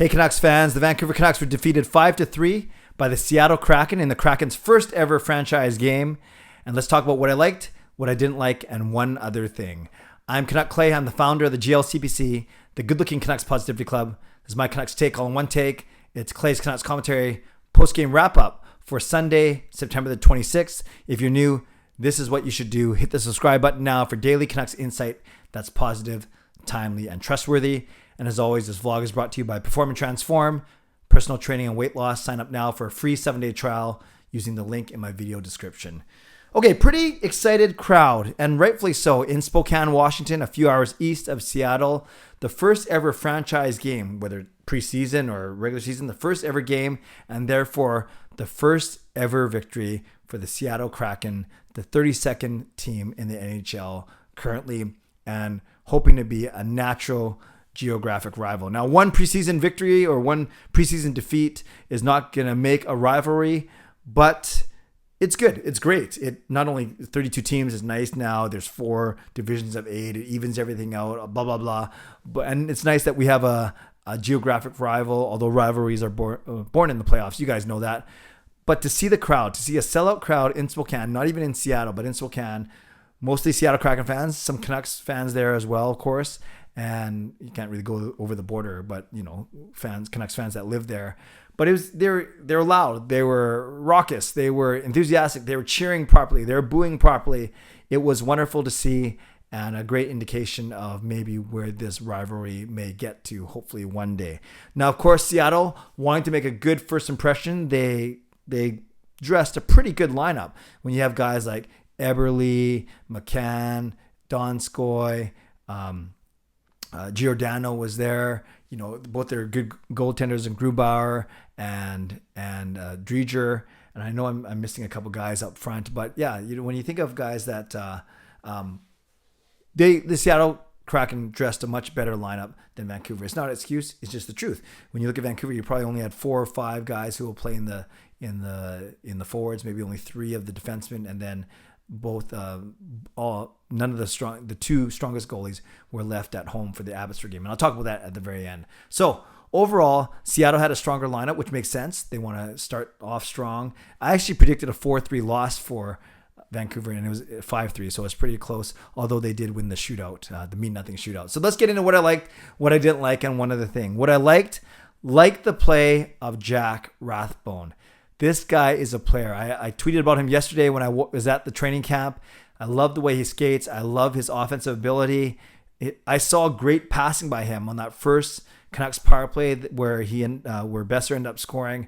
Hey Canucks fans, the Vancouver Canucks were defeated 5-3 by the Seattle Kraken in the Kraken's first ever franchise game. And let's talk about what I liked, what I didn't like, and one other thing. I'm Canuck Clay. I'm the founder of the GLCPC, the Good Looking Canucks Positivity Club. This is my Canucks take all in one take. It's Clay's Canucks commentary post-game wrap-up for Sunday, September the 26th. If you're new, this is what you should do. Hit the subscribe button now for daily Canucks insight that's positive, timely, and trustworthy. And as always, this vlog is brought to you by Perform and Transform, personal training and weight loss. Sign up now for a free 7-day trial using the link in my video description. Okay, pretty excited crowd, and rightfully so, in Spokane, Washington, a few hours east of Seattle. The first ever franchise game, whether preseason or regular season, the first ever game, and therefore the first ever victory for the Seattle Kraken, the 32nd team in the NHL currently, and hoping to be a natural geographic rival. Now, one preseason victory or one preseason defeat is not going to make a rivalry, but it's good. It's great. It not only 32 teams is nice now. There's 4 divisions of 8. It evens everything out. Blah blah blah. And it's nice that we have a geographic rival. Although rivalries are born in the playoffs, you guys know that. But to see the crowd, to see a sellout crowd in Spokane, not even in Seattle, but in Spokane, mostly Seattle Kraken fans, some Canucks fans there as well, of course. And you can't really go over the border, but you know, Canucks fans that live there. But it was they're loud, they were raucous, they were enthusiastic, they were cheering properly, they were booing properly. It was wonderful to see, and a great indication of maybe where this rivalry may get to, hopefully one day. Now, of course, Seattle wanting to make a good first impression, they dressed a pretty good lineup. When you have guys like Eberle, McCann, Donskoy, Giordano was there. You know, both their good goaltenders in Grubauer and Dreger. And I know I'm missing a couple guys up front, but yeah, you know, when you think of guys that the Seattle Kraken dressed a much better lineup than Vancouver. It's not an excuse; it's just the truth. When you look at Vancouver, you probably only had 4 or 5 guys who will play in the forwards, maybe only 3 of the defensemen, and then none of the 2 strongest goalies were left at home for the Abbotsford game. And I'll talk about that at the very end. So overall, Seattle had a stronger lineup, which makes sense. They want to start off strong. I actually predicted a 4-3 loss for Vancouver, and it was 5-3, so it's pretty close, although they did win the shootout, the mean-nothing shootout. So let's get into what I liked, what I didn't like, and one other thing. What I liked the play of Jack Rathbone. This guy is a player. I tweeted about him yesterday when I was at the training camp. I love the way he skates. I love his offensive ability. I saw great passing by him on that first Canucks power play where Boeser ended up scoring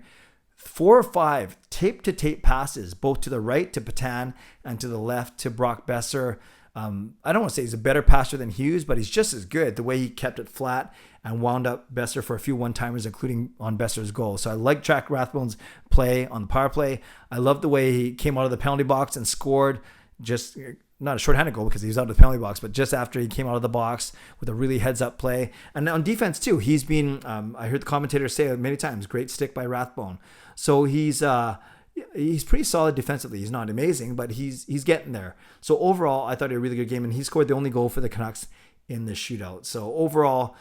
4 or 5 tape-to-tape passes, both to the right to Patan and to the left to Brock Boeser. I don't want to say he's a better passer than Hughes, but he's just as good. The way he kept it flat and wound up Boeser for a few one-timers, including on Boeser's goal. So I like Jack Rathbone's play on the power play. I love the way he came out of the penalty box and scored, just not a shorthanded goal because he was out of the penalty box, but just after he came out of the box with a really heads-up play. And on defense too, he's been, I heard the commentators say it many times, great stick by Rathbone. So he's pretty solid defensively. He's not amazing, but he's getting there. So overall, I thought he had a really good game, and he scored the only goal for the Canucks in the shootout. So overall,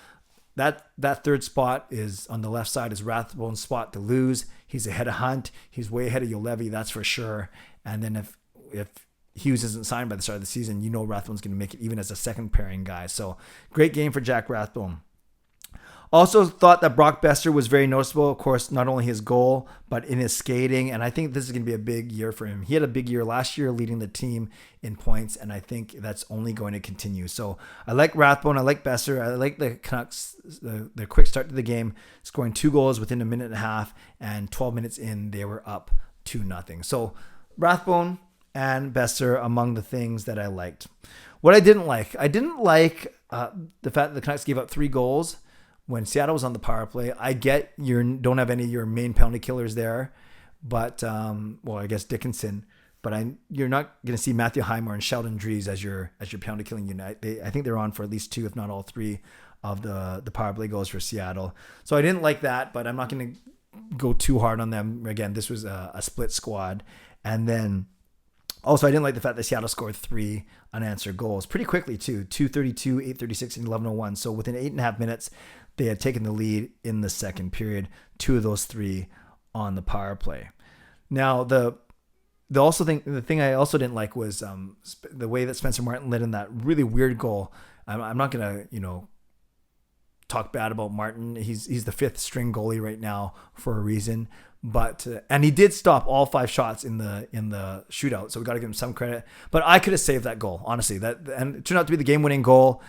that third spot is on the left side is Rathbone's spot to lose. He's ahead of Hunt. He's way ahead of Juolevi, that's for sure. And then if Hughes isn't signed by the start of the season, you know Rathbone's going to make it even as a second pairing guy. So great game for Jack Rathbone. Also thought that Brock Boeser was very noticeable. Of course, not only his goal, but in his skating. And I think this is going to be a big year for him. He had a big year last year leading the team in points, and I think that's only going to continue. So I like Rathbone. I like Boeser. I like the Canucks, their quick start to the game, scoring 2 goals within a minute and a half, and 12 minutes in, they were up 2-0. So Rathbone and Boeser among the things that I liked. What I didn't like the fact that the Canucks gave up 3 goals when Seattle was on the power play. I get you don't have any of your main penalty killers there, but I guess Dickinson. But you're not going to see Matthew Highmore and Sheldon Dries as your penalty killing unit. I think they're on for at least 2, if not all 3, of the power play goals for Seattle. So I didn't like that, but I'm not going to go too hard on them. Again, this was a split squad, and then Also, I didn't like the fact that Seattle scored 3 unanswered goals pretty quickly too. 2:32, 8:36, and 11:01. So within 8.5 minutes, they had taken the lead in the second period, 2 of those 3 on the power play. Now, the thing I also didn't like was the way that Spencer Martin led in that really weird goal. I'm not going to, talk bad about Martin. He's the 5th string goalie right now for a reason, but and he did stop all 5 shots in the shootout, so we got to give him some credit. But I could have saved that goal, honestly. And it turned out to be the game-winning goal.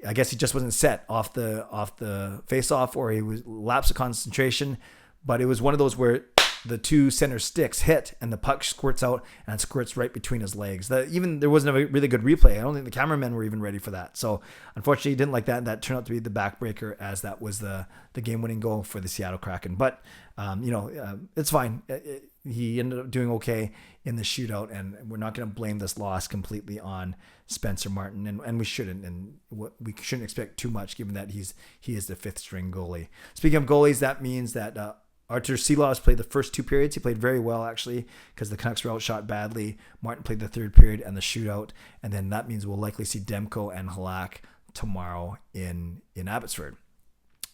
I guess he just wasn't set off the face-off, or he was lapse of concentration. But it was one of those where the 2 center sticks hit and the puck squirts out and it squirts right between his legs. There wasn't a really good replay. I don't think the cameramen were even ready for that. So unfortunately, he didn't like that. And that turned out to be the backbreaker, as that was the game-winning goal for the Seattle Kraken. But it's fine. He ended up doing okay in the shootout, and we're not going to blame this loss completely on Spencer Martin, and we shouldn't, and we shouldn't expect too much given that he is the 5th string goalie. Speaking of goalies, that means that Artur Silovs played the first 2 periods. He played very well, actually, because the Canucks were outshot badly. Martin played the 3rd period and the shootout, and then that means we'll likely see Demko and Halak tomorrow in Abbotsford.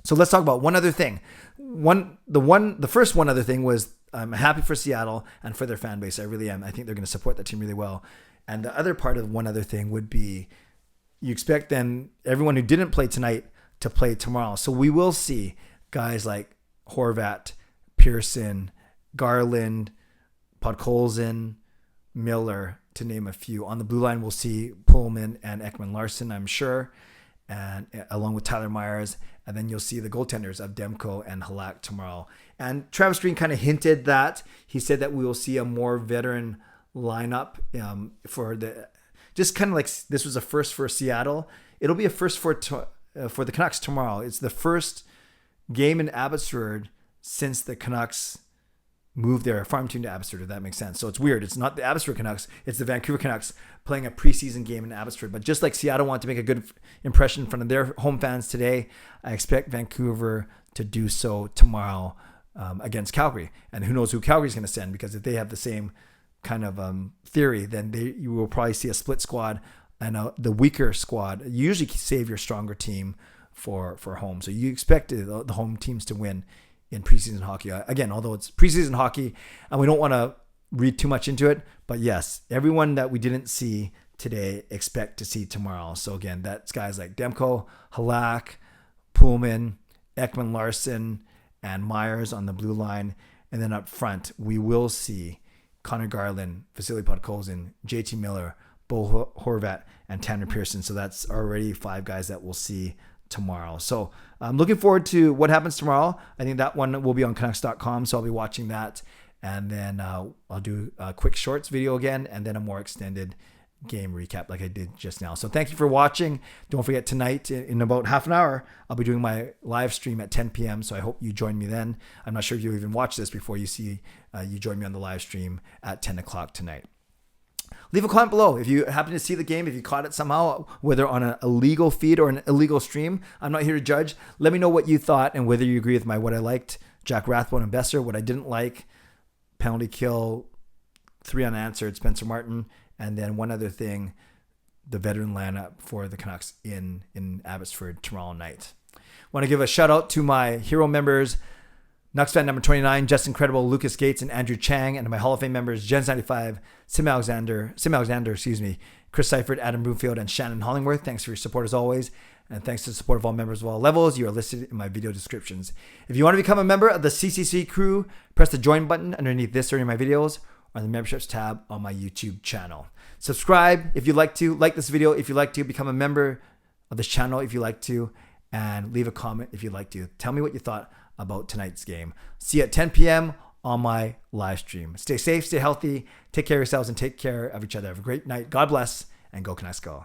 So let's talk about one other thing. The first one other thing was, I'm happy for Seattle and for their fan base. I really am. I think they're going to support that team really well. And the other part of one other thing would be, you expect then everyone who didn't play tonight to play tomorrow. So we will see guys like Horvat, Pearson, Garland, Podkolzin, Miller, to name a few. On the blue line, we'll see Pullman and Ekman-Larsson, I'm sure, and along with Tyler Myers. And then you'll see the goaltenders of Demko and Halak tomorrow. And Travis Green kind of hinted that. He said that we will see a more veteran lineup just kind of like this was a first for Seattle. It'll be a first for the Canucks tomorrow. It's the first game in Abbotsford since the Canucks moved their farm team to Abbotsford, if that makes sense. So it's weird. It's not the Abbotsford Canucks. It's the Vancouver Canucks playing a preseason game in Abbotsford. But just like Seattle wanted to make a good impression in front of their home fans today, I expect Vancouver to do so tomorrow against Calgary. And who knows who Calgary's going to send, because if they have the same kind of theory, then you will probably see a split squad, and the weaker squad. You usually save your stronger team for home. So you expect the home teams to win in preseason hockey. Again, although it's preseason hockey and we don't want to read too much into it, but yes, everyone that we didn't see today expect to see tomorrow. So again, that's guys like Demko, Halak, Pullman, Ekman-Larsson, and Myers on the blue line. And then up front, we will see Connor Garland, Vasily Podkolzin, JT Miller, Bo Horvat, and Tanner Pearson. So that's already 5 guys that we'll see tomorrow. So I'm looking forward to what happens tomorrow. I think that one will be on Canucks.com, so I'll be watching that. And then I'll do a quick shorts video again, and then a more extended game recap like I did just now. So thank you for watching. Don't forget, tonight in about half an hour, I'll be doing my live stream at 10 p.m. So I hope you join me then. I'm not sure if you'll even watch this before you join me on the live stream at 10 o'clock tonight. Leave a comment below if you happen to see the game, if you caught it somehow, whether on an illegal feed or an illegal stream. I'm not here to judge. Let me know what you thought and whether you agree with what I liked, Jack Rathbone and Boeser, what I didn't like, penalty kill, 3 unanswered, Spencer Martin, and then one other thing, the veteran lineup for the Canucks in Abbotsford tomorrow night. I want to give a shout out to my hero members, nucksfan number 29, Justin Credible, Lucas Gates, and Andrew Chang, and to my Hall of Fame members, Jens95, simalexander, Chris Seifried, Adam Broomfield, and Shannon Hollingworth. Thanks for your support as always, and thanks to the support of all members of all levels. You are listed in my video descriptions. If you want to become a member of the CCC Crew, press the join button underneath this or in my videos, or the memberships tab on my YouTube channel. Subscribe if you'd like to, like this video if you'd like to, become a member of this channel if you'd like to, and leave a comment if you'd like to. Tell me what you thought about tonight's game. See you at 10 p.m. on my live stream. Stay safe, stay healthy, take care of yourselves, and take care of each other. Have a great night. God bless, and go Canucks go.